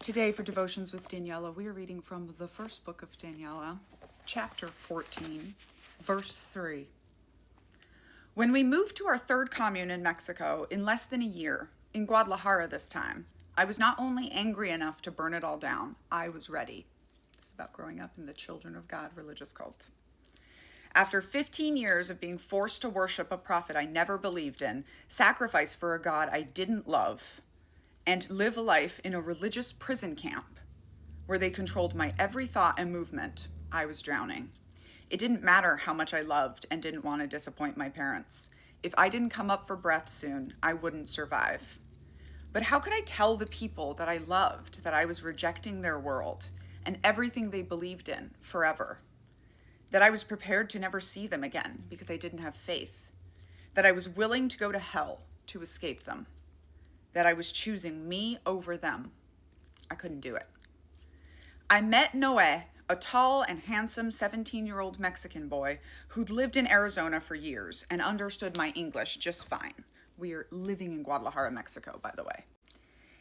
Today for Devotions with Daniella, we are reading from the first book of Daniella, chapter 14, verse 3. When we moved to our third commune in Mexico in less than a year, in Guadalajara this time, I was not only angry enough to burn it all down, I was ready. This is about growing up in the Children of God religious cult. After 15 years of being forced to worship a prophet I never believed in, sacrifice for a God I didn't love, and live a life in a religious prison camp where they controlled my every thought and movement, I was drowning. It didn't matter how much I loved and didn't want to disappoint my parents. If I didn't come up for breath soon, I wouldn't survive. But how could I tell the people that I loved that I was rejecting their world and everything they believed in forever? That I was prepared to never see them again because I didn't have faith? That I was willing to go to hell to escape them? That I was choosing me over them? I couldn't do it. I met Noé, a tall and handsome 17-year-old Mexican boy who'd lived in Arizona for years and understood my English just fine. We're living in Guadalajara, Mexico, by the way.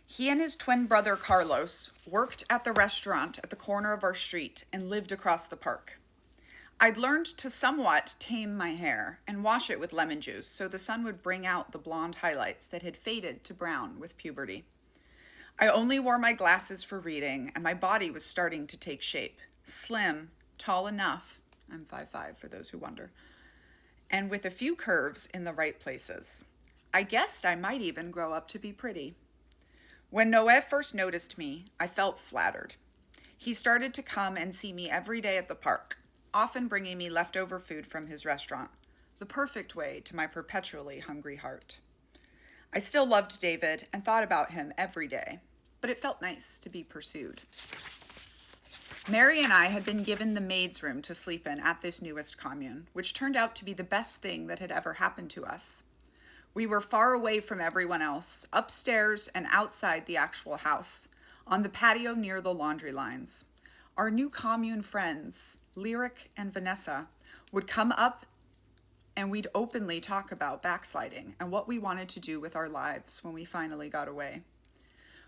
He and his twin brother Carlos worked at the restaurant at the corner of our street and lived across the park. I'd learned to somewhat tame my hair and wash it with lemon juice so the sun would bring out the blonde highlights that had faded to brown with puberty. I only wore my glasses for reading, and my body was starting to take shape. Slim, tall enough, I'm 5'5" for those who wonder, and with a few curves in the right places. I guessed I might even grow up to be pretty. When Noé first noticed me, I felt flattered. He started to come and see me every day at the park, often bringing me leftover food from his restaurant, the perfect way to my perpetually hungry heart. I still loved David and thought about him every day, but it felt nice to be pursued. Mary and I had been given the maid's room to sleep in at this newest commune, which turned out to be the best thing that had ever happened to us. We were far away from everyone else, upstairs and outside the actual house, on the patio near the laundry lines. Our new commune friends, Lyric and Vanessa, would come up and we'd openly talk about backsliding and what we wanted to do with our lives when we finally got away.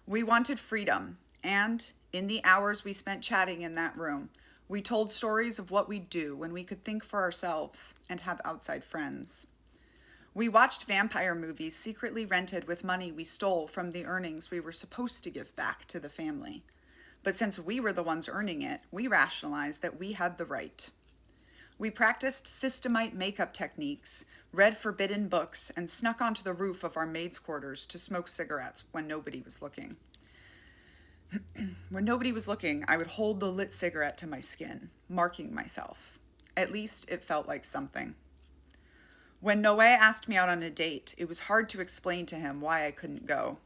We wanted freedom, and in the hours we spent chatting in that room, we told stories of what we'd do when we could think for ourselves and have outside friends. We watched vampire movies secretly rented with money we stole from the earnings we were supposed to give back to the family. But since we were the ones earning it, we rationalized that we had the right. We practiced systemite makeup techniques, read forbidden books, and snuck onto the roof of our maids' quarters to smoke cigarettes when nobody was looking. When nobody was looking, I would hold the lit cigarette to my skin, marking myself. At least it felt like something. When Noé asked me out on a date, it was hard to explain to him why I couldn't go.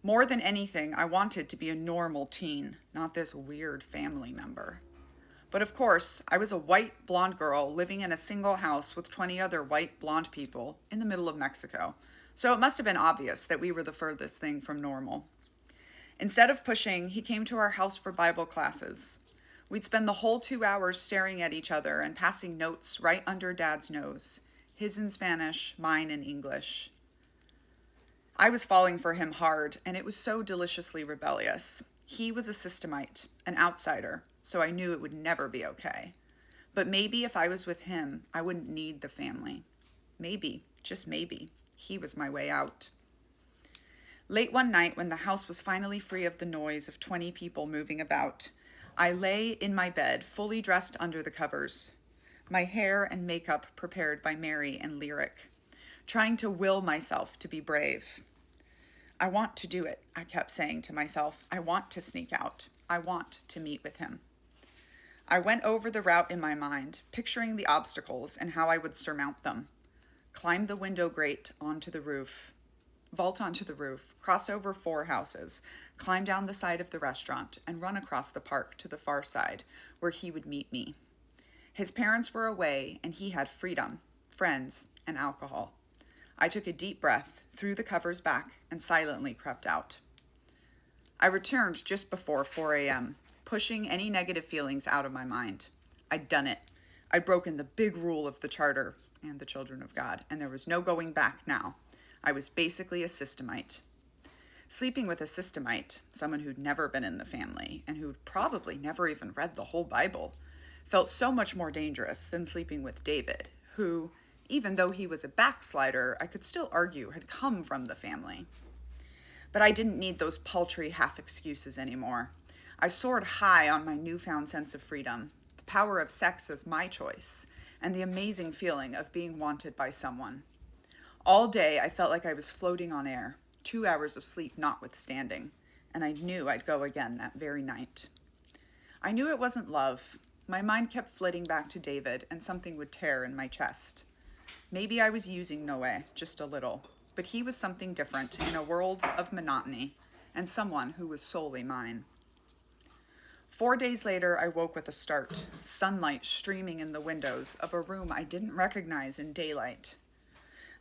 More than anything, I wanted to be a normal teen, not this weird family member. But of course, I was a white blonde girl living in a single house with 20 other white blonde people in the middle of Mexico, so it must have been obvious that we were the furthest thing from normal. Instead of pushing, he came to our house for Bible classes. We'd spend the whole 2 hours staring at each other and passing notes right under Dad's nose, his in Spanish, mine in English. I was falling for him hard, and it was so deliciously rebellious. He was a systemite, an outsider, so I knew it would never be okay. But maybe if I was with him, I wouldn't need the family. Maybe, just maybe, he was my way out. Late one night, when the house was finally free of the noise of 20 people moving about, I lay in my bed, fully dressed under the covers, my hair and makeup prepared by Mary and Lyric, trying to will myself to be brave. I want to do it, I kept saying to myself. I want to sneak out. I want to meet with him. I went over the route in my mind, picturing the obstacles and how I would surmount them. Climb the window grate onto the roof, vault onto the roof, cross over 4 houses, climb down the side of the restaurant, and run across the park to the far side, where he would meet me. His parents were away, and he had freedom, friends, and alcohol. I took a deep breath, threw the covers back, and silently crept out. I returned just before 4 a.m., pushing any negative feelings out of my mind. I'd done it. I'd broken the big rule of the Charter and the Children of God, and there was no going back now. I was basically a systemite. Sleeping with a systemite, someone who'd never been in the family and who'd probably never even read the whole Bible, felt so much more dangerous than sleeping with David, who, even though he was a backslider, I could still argue had come from the family. But I didn't need those paltry half-excuses anymore. I soared high on my newfound sense of freedom, the power of sex as my choice, and the amazing feeling of being wanted by someone. All day, I felt like I was floating on air, 2 hours of sleep notwithstanding, and I knew I'd go again that very night. I knew it wasn't love. My mind kept flitting back to David, and something would tear in my chest. Maybe I was using Noé, just a little, but he was something different in a world of monotony, and someone who was solely mine. 4 days later, I woke with a start, sunlight streaming in the windows of a room I didn't recognize in daylight.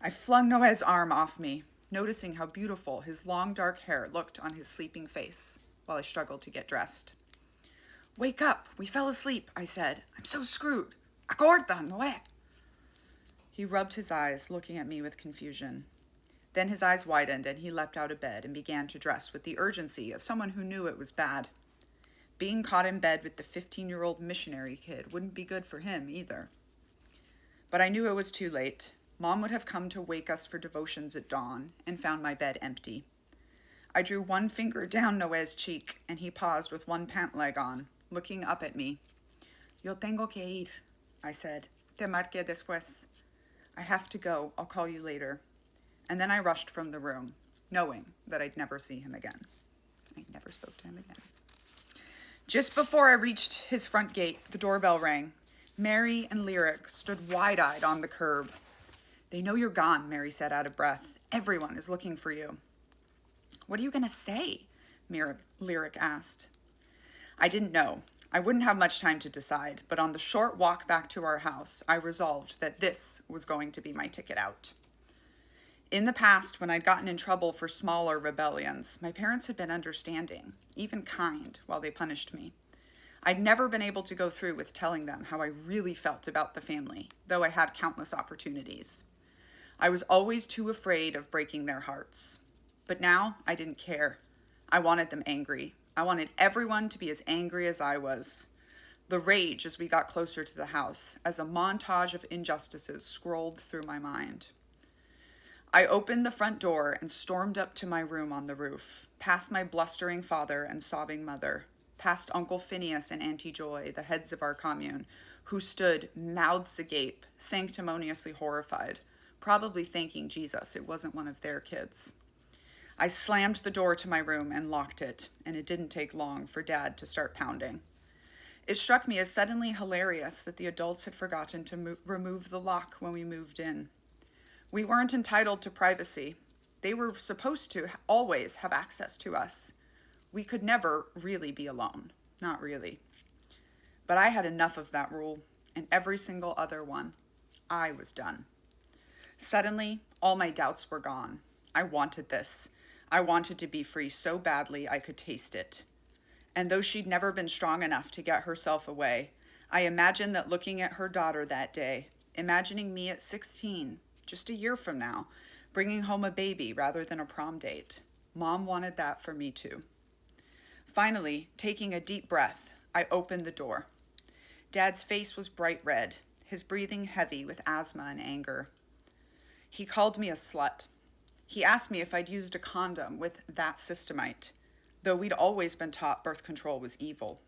I flung Noé's arm off me, noticing how beautiful his long dark hair looked on his sleeping face while I struggled to get dressed. "Wake up, we fell asleep," I said. "I'm so screwed. Acorda, Noé." He rubbed his eyes, looking at me with confusion. Then his eyes widened and he leapt out of bed and began to dress with the urgency of someone who knew it was bad. Being caught in bed with the 15-year-old missionary kid wouldn't be good for him either. But I knew it was too late. Mom would have come to wake us for devotions at dawn and found my bed empty. I drew one finger down Noé's cheek and he paused with one pant leg on, looking up at me. "Yo tengo que ir," I said. "Te marque después." "I have to go. I'll call you later." And then I rushed from the room, knowing that I'd never see him again. I never spoke to him again. Just before I reached his front gate, the doorbell rang. Mary and Lyric stood wide-eyed on the curb. "They know you're gone," Mary said out of breath. "Everyone is looking for you." "What are you going to say?" Lyric asked. I didn't know. I wouldn't have much time to decide, but on the short walk back to our house, I resolved that this was going to be my ticket out. In the past, when I'd gotten in trouble for smaller rebellions, my parents had been understanding, even kind, while they punished me. I'd never been able to go through with telling them how I really felt about the family, though I had countless opportunities. I was always too afraid of breaking their hearts. But now, I didn't care. I wanted them angry. I wanted everyone to be as angry as I was. The rage as we got closer to the house, as a montage of injustices scrolled through my mind. I opened the front door and stormed up to my room on the roof, past my blustering father and sobbing mother, past Uncle Phineas and Auntie Joy, the heads of our commune, who stood mouths agape, sanctimoniously horrified, probably thanking Jesus it wasn't one of their kids. I slammed the door to my room and locked it, and it didn't take long for Dad to start pounding. It struck me as suddenly hilarious that the adults had forgotten to remove the lock when we moved in. We weren't entitled to privacy. They were supposed to always have access to us. We could never really be alone. Not really. But I had enough of that rule, and every single other one. I was done. Suddenly, all my doubts were gone. I wanted this. I wanted to be free so badly I could taste it. And though she'd never been strong enough to get herself away, I imagined that looking at her daughter that day, imagining me at 16, just a year from now, bringing home a baby rather than a prom date. Mom wanted that for me too. Finally, taking a deep breath, I opened the door. Dad's face was bright red, his breathing heavy with asthma and anger. He called me a slut. He asked me if I'd used a condom with that systemite, though we'd always been taught birth control was evil.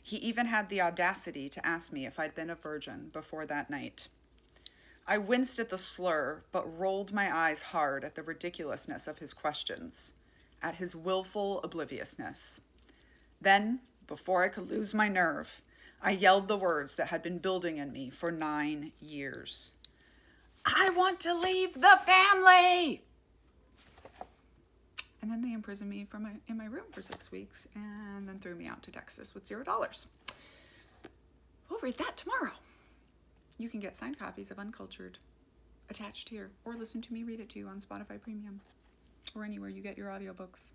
He even had the audacity to ask me if I'd been a virgin before that night. I winced at the slur, but rolled my eyes hard at the ridiculousness of his questions, at his willful obliviousness. Then, before I could lose my nerve, I yelled the words that had been building in me for 9 years. "I want to leave the family!" And then they imprisoned me in my room for 6 weeks and then threw me out to Texas with $0. We'll read that tomorrow. You can get signed copies of Uncultured attached here, or listen to me read it to you on Spotify Premium or anywhere you get your audiobooks.